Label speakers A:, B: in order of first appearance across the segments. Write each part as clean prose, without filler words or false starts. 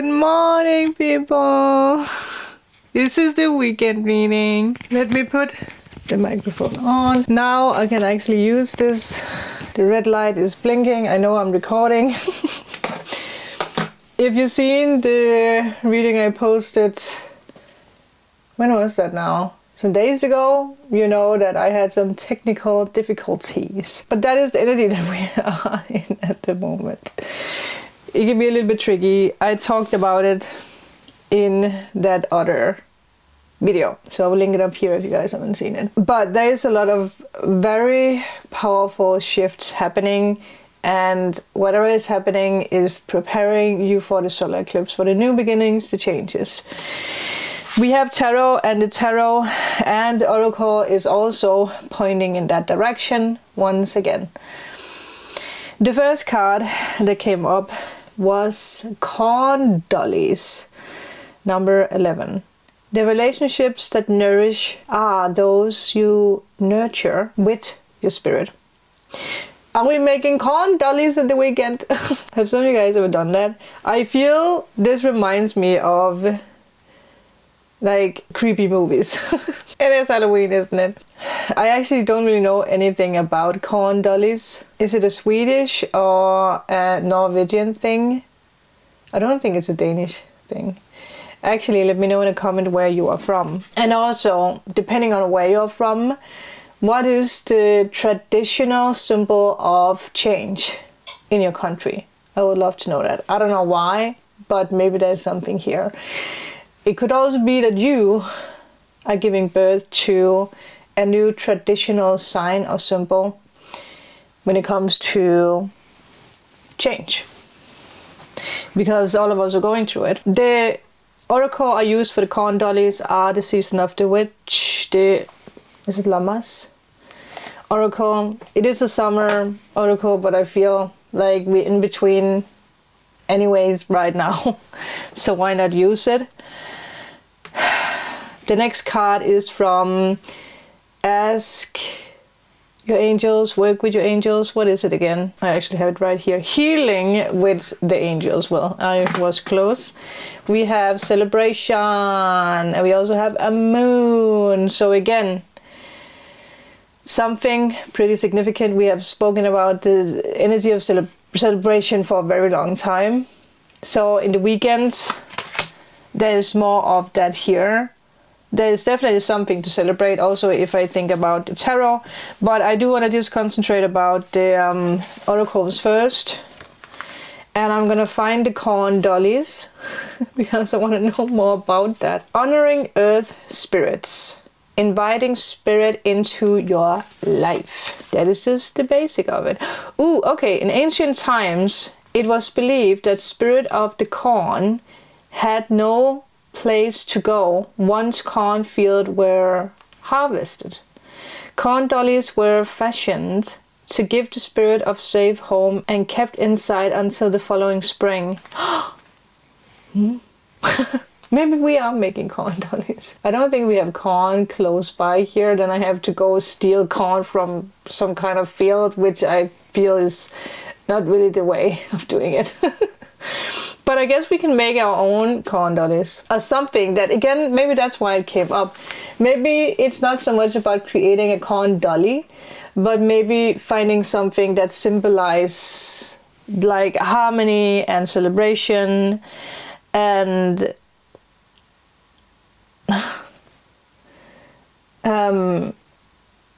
A: Good morning, people. This is the weekend reading. Let me put the microphone on. Now I can actually use this. The red light is blinking. I know I'm recording. If you've seen the reading I posted, when was that now? Some days ago, you know that I had some technical difficulties. But that is the energy that we are in at the moment. It can be a little bit tricky. I talked about it in that other video, so I will link it up here if you guys haven't seen it. But there is a lot of very powerful shifts happening, and whatever is happening is preparing you for the solar eclipse, for the new beginnings, the changes. We have tarot, and the tarot and the oracle is also pointing in that direction once again. The first card that came up was corn dollies, number 11. The relationships that nourish are those you nurture with your spirit. Are we making corn dollies at the weekend? Have some of you guys ever done that? I feel this reminds me of like creepy movies. It is Halloween, isn't it? I actually don't really know anything about corn dollies. Is it a Swedish or a Norwegian thing? I don't think it's a Danish thing. Actually, let me know in a comment where you are from. And also, depending on where you're from, what is the traditional symbol of change in your country? I would love to know that. I don't know why, but maybe there's something here. It could also be that you are giving birth to a new traditional sign or symbol when it comes to change. Because all of us are going through it. The oracle I use for the corn dollies are the season of the witch, is it Lammas? Oracle. It is a summer oracle, but I feel like we're in between anyways right now. So why not use it? The next card is from Ask Your Angels, Work with Your Angels. What is it again? I actually have it right here. Healing with the Angels. Well, I was close. We have Celebration, and we also have a Moon. So again, something pretty significant. We have spoken about the energy of celebration for a very long time. So in the weekends, there is more of that here. There is definitely something to celebrate also if I think about the tarot, but I do want to just concentrate about the oracles first. And I'm gonna find the corn dollies because I want to know more about that. Honoring earth spirits. Inviting spirit into your life. That is just the basic of it. Ooh, okay. In ancient times, it was believed that spirit of the corn had no place to go once cornfields were harvested. Corn dollies were fashioned to give the spirit of safe home and kept inside until the following spring. Maybe we are making corn dollies. I don't think we have corn close by here. Then I have to go steal corn from some kind of field, which I feel is not really the way of doing it. But I guess we can make our own corn dollies or something that, again, maybe that's why it came up. Maybe it's not so much about creating a corn dolly, but maybe finding something that symbolizes like harmony and celebration and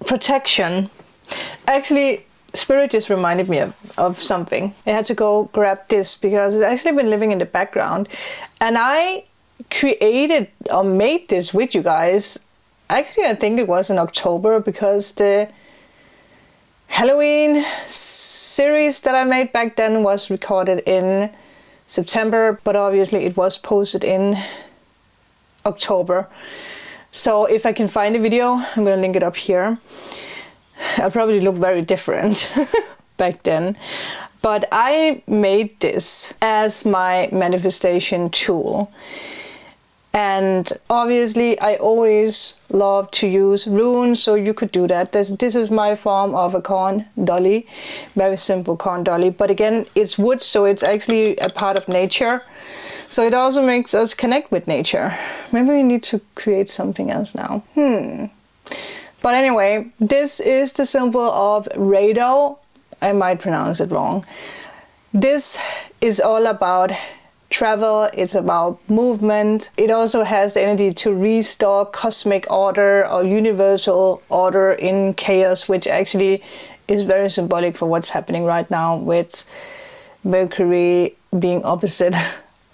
A: protection. Actually, Spirit just reminded me of something. I had to go grab this because it's actually been living in the background. And I created or made this with you guys. Actually, I think it was in October because the Halloween series that I made back then was recorded in September, but obviously it was posted in October. So if I can find the video, I'm gonna link it up here. I'll probably look very different back then. But I made this as my manifestation tool. And obviously I always love to use runes, so you could do that. This is my form of a corn dolly, very simple corn dolly. But again, it's wood, so it's actually a part of nature. So it also makes us connect with nature. Maybe we need to create something else now. But anyway, this is the symbol of Rado. I might pronounce it wrong. This is all about travel, it's about movement. It also has the energy to restore cosmic order or universal order in chaos, which actually is very symbolic for what's happening right now with Mercury being opposite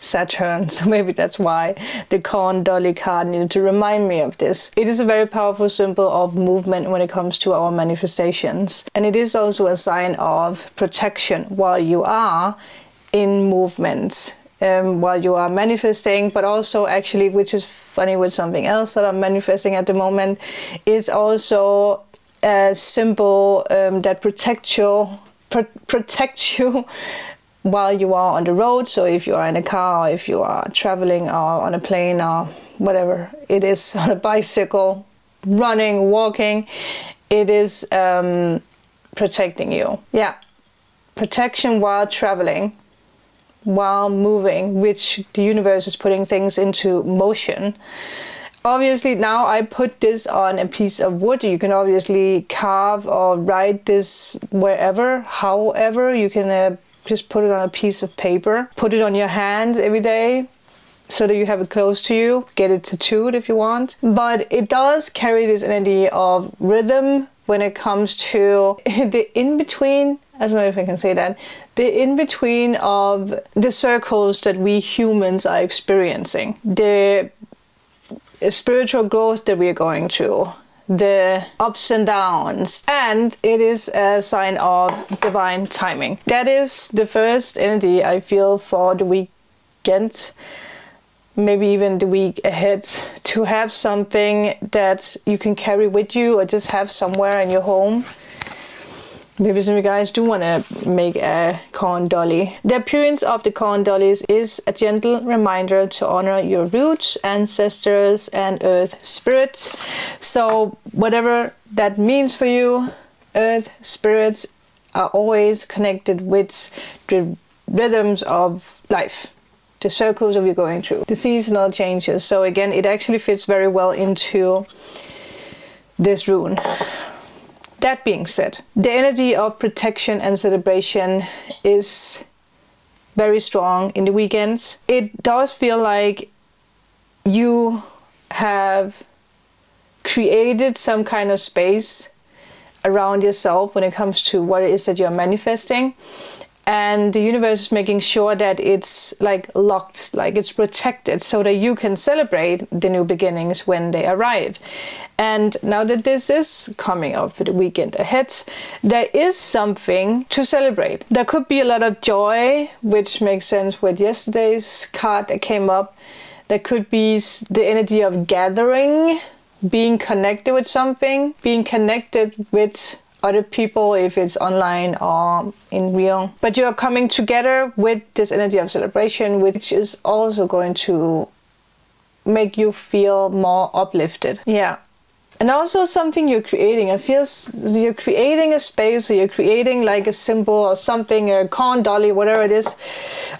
A: Saturn. So maybe that's why the Corn Dolly card needed to remind me of this. It is a very powerful symbol of movement when it comes to our manifestations. And it is also a sign of protection while you are in movement. While you are manifesting, but also actually, which is funny with something else that I'm manifesting at the moment, it's also a symbol that protects you while you are on the road. So if you are in a car, or if you are traveling or on a plane or whatever it is, on a bicycle, running, walking, it is protecting you. Yeah, protection while traveling, while moving, which the universe is putting things into motion. Obviously now I put this on a piece of wood. You can obviously carve or write this wherever. However, you can just put it on a piece of paper. Put it on your hands every day so that you have it close to you. Get it tattooed if you want. But it does carry this energy of rhythm when it comes to the in-between. I don't know if I can say that. The in-between of the circles that we humans are experiencing. The spiritual growth that we are going through. The ups and downs. And it is a sign of divine timing. That is the first energy I feel for the weekend. Maybe even the week ahead. To have something that you can carry with you or just have somewhere in your home. Maybe some of you guys do want to make a corn dolly. The appearance of the corn dollies is a gentle reminder to honor your roots, ancestors, and earth spirits. So whatever that means for you, earth spirits are always connected with the rhythms of life, the circles that we're going through, the seasonal changes. So again, it actually fits very well into this rune. That being said, the energy of protection and celebration is very strong in the weekends. It does feel like you have created some kind of space around yourself when it comes to what it is that you're manifesting. And the universe is making sure that it's like locked, like it's protected, so that you can celebrate the new beginnings when they arrive. And now that this is coming up for the weekend ahead, there is something to celebrate. There could be a lot of joy, which makes sense with yesterday's card that came up. There could be the energy of gathering, being connected with something, being connected with other people, if it's online or in real. But you're coming together with this energy of celebration, which is also going to make you feel more uplifted. Yeah. And also something you're creating. It feels you're creating a space, or you're creating like a symbol or something, a corn dolly, whatever it is.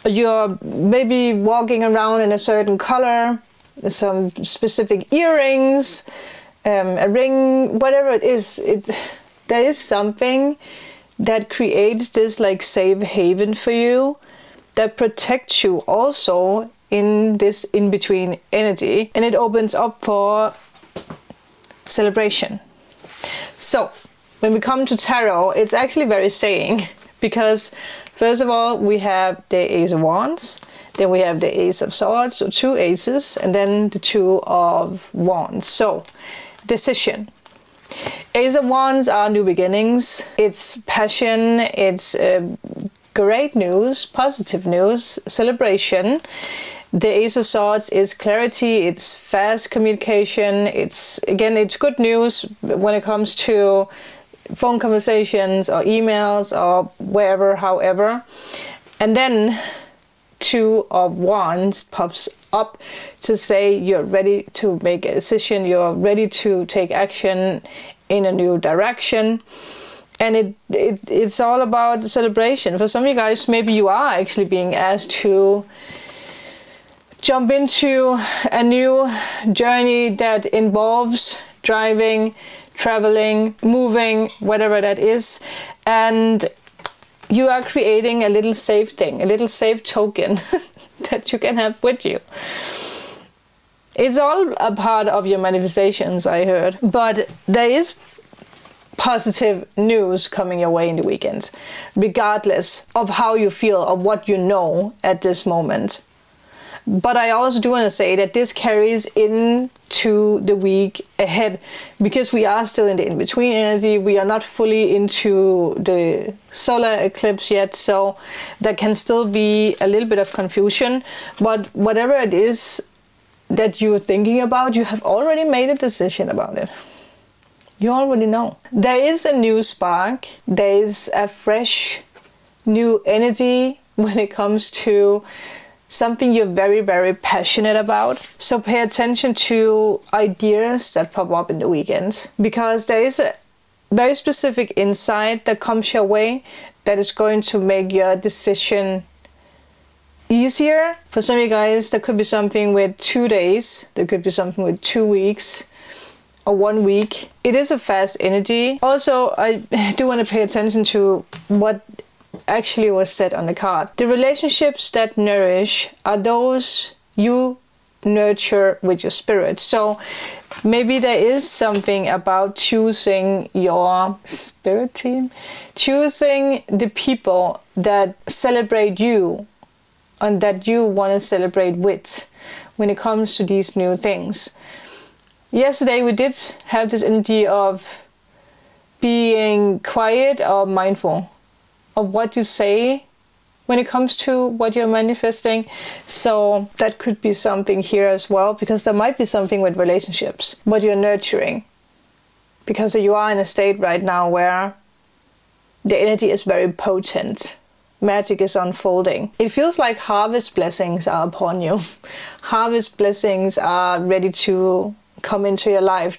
A: You're maybe walking around in a certain color, some specific earrings, a ring, whatever it is. There is something that creates this like safe haven for you, that protects you also in this in-between energy, and it opens up for celebration. So when we come to tarot, it's actually very saying, because first of all we have the Ace of Wands, then we have the Ace of Swords, so two aces, and then the Two of Wands. So decision. Ace of Wands are new beginnings, it's passion, it's great news, positive news, celebration. The Ace of Swords is clarity, it's fast communication, it's good news when it comes to phone conversations or emails or wherever, however. And then Two of Wands pops up to say you're ready to make a decision, you're ready to take action in a new direction. And it's all about celebration. For some of you guys, maybe you are actually being asked to jump into a new journey that involves driving, traveling, moving, whatever that is. And you are creating a little safe thing, a little safe token that you can have with you. It's all a part of your manifestations, I heard. But there is positive news coming your way in the weekend, regardless of how you feel or what you know at this moment. But I also do want to say that this carries into the week ahead, because we are still in the in-between energy. We are not fully into the solar eclipse yet, so there can still be a little bit of confusion. But whatever it is that you're thinking about, you have already made a decision about it. You already know. There is a new spark. There is a fresh new energy when it comes to something you're very, very passionate about. So pay attention to ideas that pop up in the weekend, because there is a very specific insight that comes your way that is going to make your decision easier. For some of you guys, there could be something with 2 days. There could be something with 2 weeks or 1 week. It is a fast energy. Also, I do want to pay attention to what actually was said on the card. The relationships that nourish are those you nurture with your spirit. So maybe there is something about choosing your spirit team, choosing the people that celebrate you and that you want to celebrate with when it comes to these new things. Yesterday we did have this energy of being quiet or mindful of what you say when it comes to what you're manifesting. So that could be something here as well, because there might be something with relationships, what you're nurturing. Because you are in a state right now where the energy is very potent. Magic is unfolding. It feels like harvest blessings are upon you. Harvest blessings are ready to come into your life.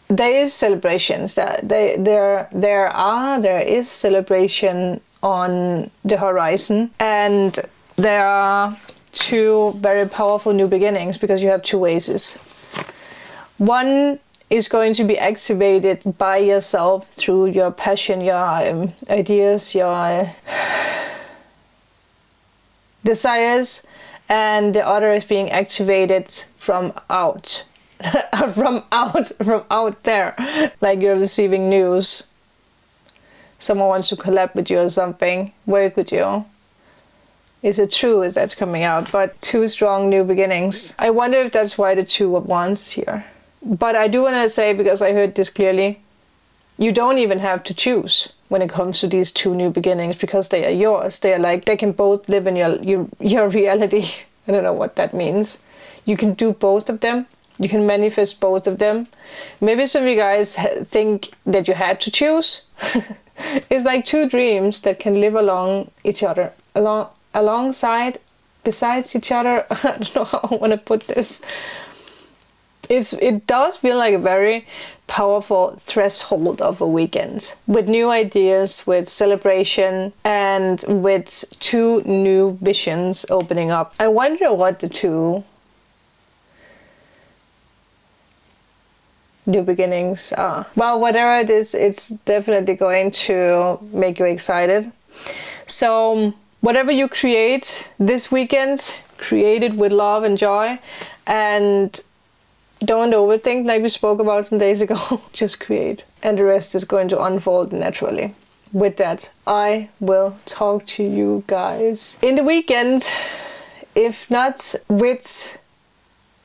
A: There is celebrations. There is celebration on the horizon, and there are 2 very powerful new beginnings, because you have 2 oases. One is going to be activated by yourself through your passion, your ideas, your desires, and the other is being activated from out. from out there, like you're receiving news. Someone wants to collab with you or something, work with you. Is it true? Is that coming out? But 2 strong new beginnings. I wonder if that's why the 2 of Wands is here. But I do want to say, because I heard this clearly, you don't even have to choose when it comes to these 2 new beginnings, because they are yours. They are like, they can both live in your reality. I don't know what that means. You can do both of them. You can manifest both of them. Maybe some of you guys think that you had to choose. It's like 2 dreams that can live along each other, alongside, besides each other. I don't know how I want to put this. It does feel like a very powerful threshold of a weekend, with new ideas, with celebration, and with 2 new visions opening up. I wonder what the 2 new beginnings are. Well, whatever it is, it's definitely going to make you excited. So whatever you create this weekend, create it with love and joy, and don't overthink, like we spoke about some days ago. Just create, and the rest is going to unfold naturally. With that, I will talk to you guys in the weekend, if not with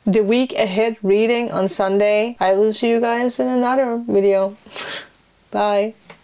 A: the week ahead reading on Sunday. I will see you guys in another video. Bye.